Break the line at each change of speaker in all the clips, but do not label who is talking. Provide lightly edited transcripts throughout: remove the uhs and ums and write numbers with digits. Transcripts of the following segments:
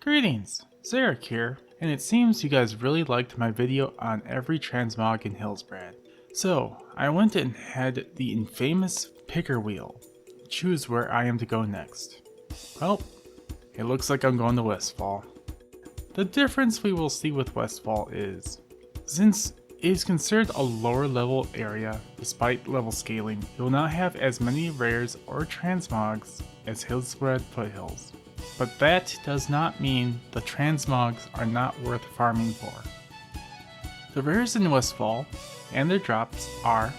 Greetings, Zerrich here, and it seems you guys really liked my video on every transmog in Hillsbrad. So, I went and had the infamous picker wheel choose where I am to go next. Well, it looks like I'm going to Westfall. The difference we will see with Westfall is, since it is considered a lower level area despite level scaling, you will not have as many rares or transmogs as Hillsbrad Foothills. But that does not mean the transmogs are not worth farming for. The rares in Westfall and their drops are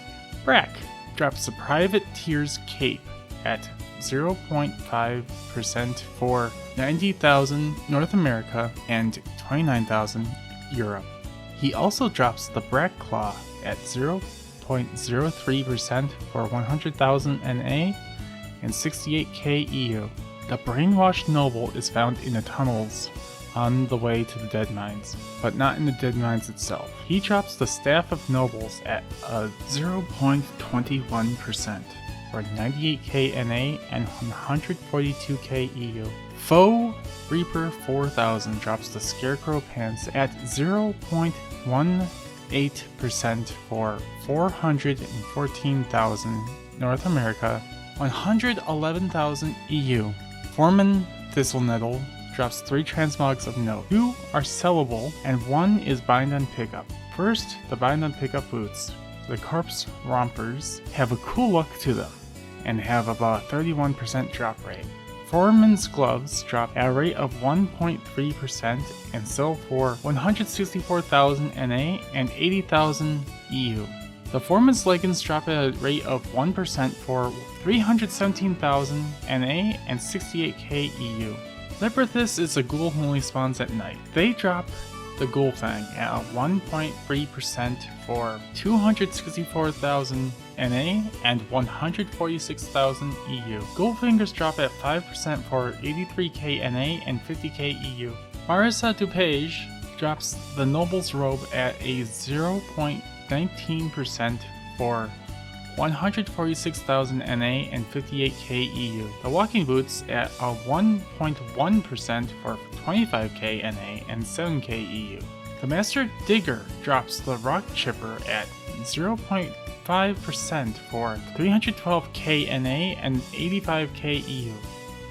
Brack drops the Private Tears Cape at 0.5% for 90,000 North America and 29,000 Europe. He also drops the Brack Claw at 0.03% for 100,000 NA and 68k EU. The Brainwashed Noble is found in the tunnels on the way to the Dead Mines, but not in the Dead Mines itself. He drops the Staff of Nobles at a 0.21% for 98k NA and 142k EU. Foe Reaper 4000 drops the Scarecrow Pants at 0.18% for 414,000 North America, 111,000 EU. Foreman Thistlenettle drops 3 transmogs of note. 2 are sellable and 1 is bind on pickup. First, the bind on pickup boots. The Corpse Rompers have a cool look to them and have about a 31% drop rate. Foreman's Gloves drop at a rate of 1.3% and sell for 164,000 NA and 80,000 EU. The Foreman's Leggings drop at a rate of 1% for 317,000 NA and 68k EU. Leprithus is a ghoul who only spawns at night. They drop the Ghoul Fang at a 1.3% for 264,000 NA and 146,000 EU. Goldfingers drop at 5% for 83k NA and 50k EU. Marissa Dupage drops the Noble's Robe at a 0.19% for 146,000 NA and 58k EU. The Walking Boots at a 1.1% for 25k NA and 7k EU. The Master Digger drops the Rock Chipper at 0.5% for 312k NA and 85k EU.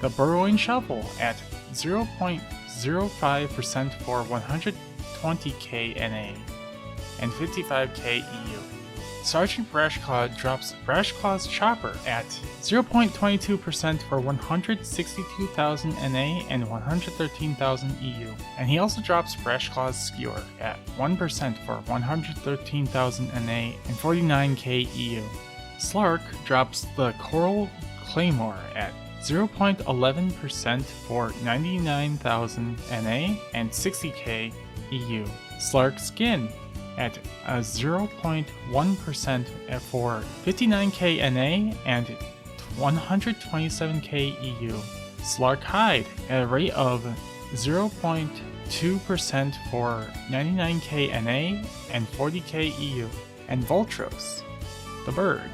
The Burrowing Shovel at 0.05% for 120k NA and 55k EU. Sergeant Brashclaw drops Brashclaw's Chopper at 0.22% for 162,000 NA and 113,000 EU. And he also drops Brashclaw's Skewer at 1% for 113,000 NA and 49k EU. Slark drops the Coral Claymore at 0.11% for 99,000 NA and 60k EU. Slark Skin at a 0.1% for 59k NA and 127k EU. Slark Hide at a rate of 0.2% for 99k NA and 40k EU. And Voltros, the bird,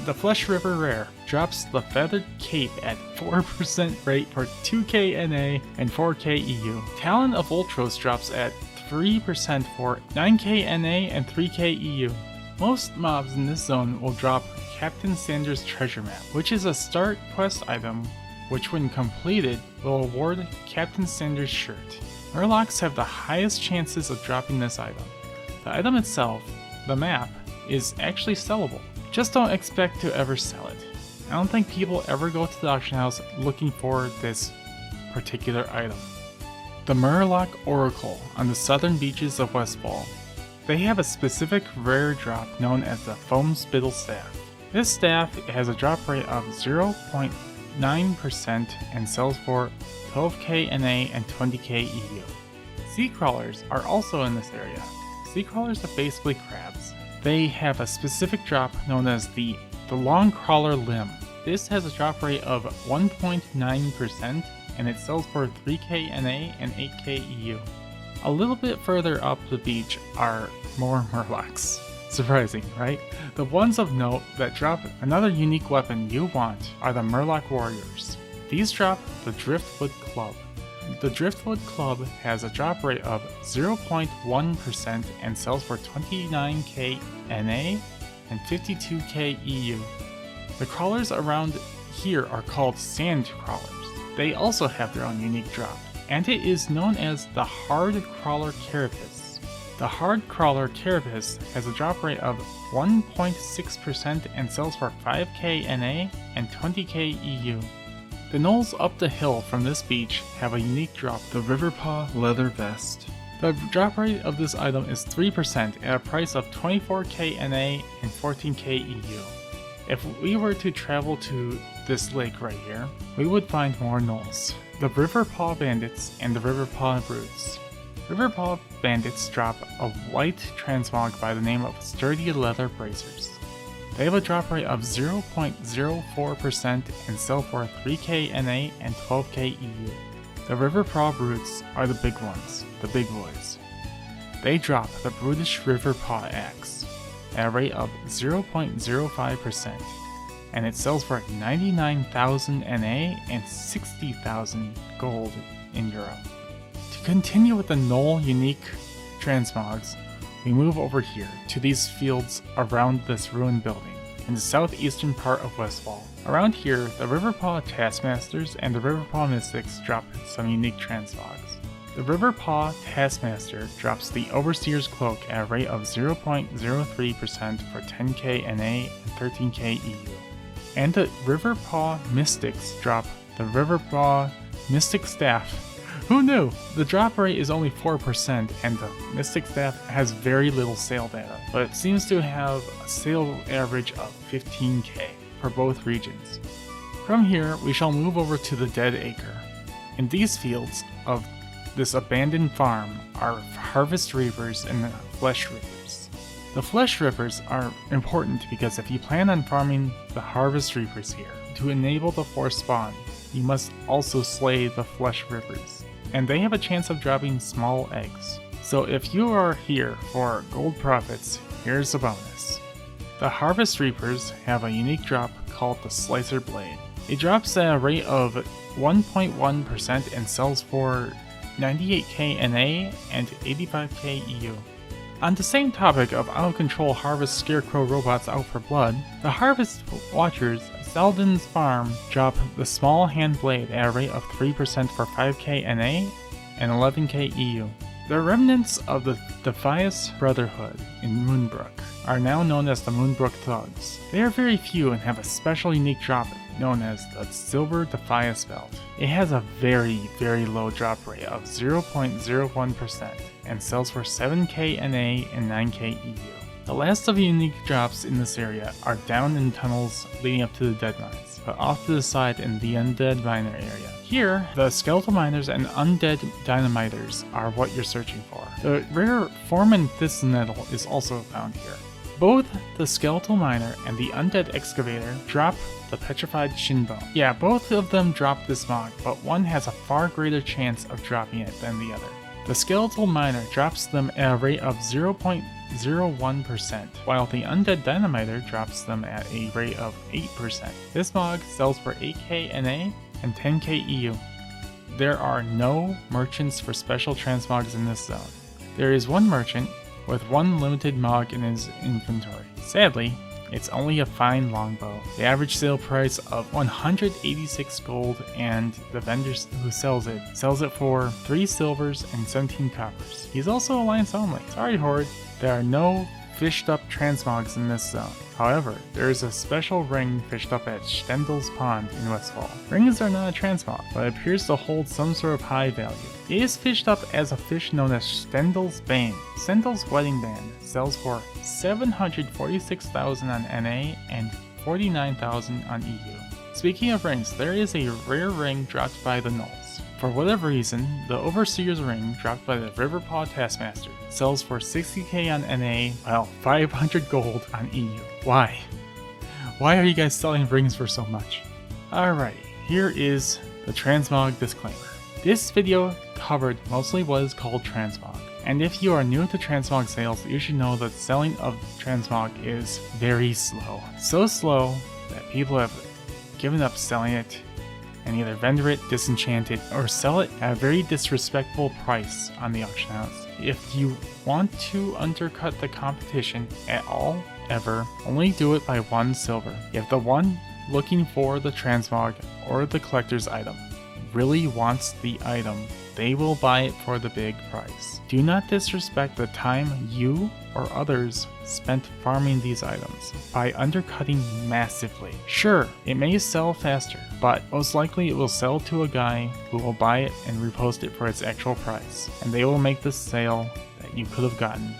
the Flesh River Rare, drops the Feathered Cape at 4% rate for 2k NA and 4k EU. Talon of Voltros drops at 3% for 9k NA and 3k EU. Most mobs in this zone will drop Captain Sanders' Treasure Map, which is a start quest item which when completed will award Captain Sanders' shirt. Murlocs have the highest chances of dropping this item. The item itself, the map, is actually sellable. Just don't expect to ever sell it. I don't think people ever go to the auction house looking for this particular item. The Murloc Oracle on the southern beaches of Westfall. They have a specific rare drop known as the Foamspittle Staff. This staff has a drop rate of 0.9% and sells for 12k NA and 20k EU. Sea crawlers are also in this area. Sea crawlers are basically crabs. They have a specific drop known as the Long Crawler Limb. This has a drop rate of 1.9% and it sells for 3k NA and 8k EU. A little bit further up the beach are more Murlocs. Surprising, right? The ones of note that drop another unique weapon you want are the Murloc Warriors. These drop the Driftwood Club. The Driftwood Club has a drop rate of 0.1% and sells for 29k NA and 52k EU. The crawlers around here are called sand crawlers. They also have their own unique drop, and it is known as the Hard Crawler Carapace. The Hard Crawler Carapace has a drop rate of 1.6% and sells for 5k NA and 20k EU. The knolls up the hill from this beach have a unique drop, the Riverpaw Leather Vest. The drop rate of this item is 3% at a price of 24k NA and 14k EU. If we were to travel to this lake right here, we would find more knolls, the Riverpaw Bandits and the Riverpaw Brutes. Riverpaw Bandits drop a white transmog by the name of Sturdy Leather Bracers. They have a drop rate of 0.04% and sell for 3k NA and 12k EU. The Riverpaw Brutes are the big ones, the big boys. They drop the Brutish Riverpaw Axe at a rate of 0.05%, and it sells for 99,000 NA and 60,000 gold in Europe. To continue with the Knoll unique transmogs, we move over here to these fields around this ruined building in the southeastern part of Westfall. Around here, the Riverpaw Taskmasters and the Riverpaw Mystics drop some unique transmogs. The Riverpaw Taskmaster drops the Overseer's Cloak at a rate of 0.03% for 10k NA and 13k EU. And the Riverpaw Mystics drop the Riverpaw Mystic Staff. Who knew? The drop rate is only 4% and the Mystic Staff has very little sale data, but it seems to have a sale average of 15k for both regions. From here, we shall move over to the Dead Acre. In these fields of this abandoned farm are Harvest Reapers and the Flesh Reapers. The Flesh Reapers are important because if you plan on farming the Harvest Reapers here, to enable the forced spawn, you must also slay the Flesh Reapers, and they have a chance of dropping small eggs. So if you are here for gold profits, here's a bonus. The Harvest Reapers have a unique drop called the Slicer Blade. It drops at a rate of 1.1% and sells for 98k NA and 85k EU. On the same topic of out-of-control Harvest Scarecrow robots out for blood, the Harvest Watchers Selden's Farm drop the Small Hand Blade at a rate of 3% for 5k NA and 11k EU. The remnants of the Defias Brotherhood in Moonbrook are now known as the Moonbrook Thugs. They are very few and have a special unique drop known as the Silver Defias Belt. It has a very low drop rate of 0.01% and sells for 7k NA and 9k EU. The last of the unique drops in this area are down in tunnels leading up to the Dead Mines, but off to the side in the Undead Miner area. Here, the Skeletal Miners and Undead Dynamiters are what you're searching for. The rare Foreman Thistle Nettle is also found here. Both the Skeletal Miner and the Undead Excavator drop the Petrified Shinbone. Yeah, both of them drop this mod, but one has a far greater chance of dropping it than the other. The Skeletal Miner drops them at a rate of 0.01%, while the Undead Dynamiter drops them at a rate of 8%. This mod sells for 8k NA and 10k EU. There are no merchants for special transmogs in this zone. There is one merchant with one limited mog in his inventory. Sadly, it's only a fine longbow. The average sale price of 186 gold, and the vendor who sells it for 3 silvers and 17 coppers. He's also alliance only. Sorry Horde, there are no fished up transmogs in this zone. However, there is a special ring fished up at Stendel's Pond in Westfall. Rings are not a transmog, but it appears to hold some sort of high value. It is fished up as a fish known as Stendel's Bane. Stendel's Wedding Band sells for 746,000 on NA and 49,000 on EU. Speaking of rings, there is a rare ring dropped by the Gnolls. For whatever reason, the Overseer's ring dropped by the Riverpaw Taskmaster sells for 60k on NA, while 500 gold on EU. Why? Why are you guys selling rings for so much? Alrighty, here is the transmog disclaimer. This video covered mostly what is called transmog, and if you are new to transmog sales, you should know that selling of transmog is very slow. So slow that people have given up selling it and either vendor it, disenchant it, or sell it at a very disrespectful price on the auction house. If you want to undercut the competition at all, ever, only do it by 1 silver. If the one looking for the transmog or the collector's item really wants the item, they will buy it for the big price. Do not disrespect the time you or others spent farming these items by undercutting massively. Sure, it may sell faster, but most likely it will sell to a guy who will buy it and repost it for its actual price, and they will make the sale that you could have gotten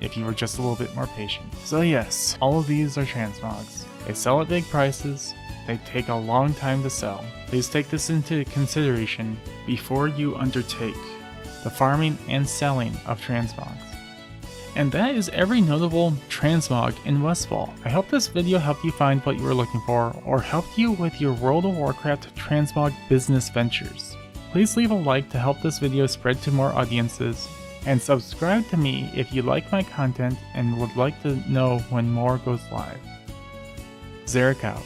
if you were just a little bit more patient. So yes, all of these are transmogs. They sell at big prices, they take a long time to sell. Please take this into consideration before you undertake the farming and selling of transmogs. And that is every notable transmog in Westfall. I hope this video helped you find what you were looking for, or helped you with your World of Warcraft transmog business ventures. Please leave a like to help this video spread to more audiences, and subscribe to me if you like my content and would like to know when more goes live. Zerrich out.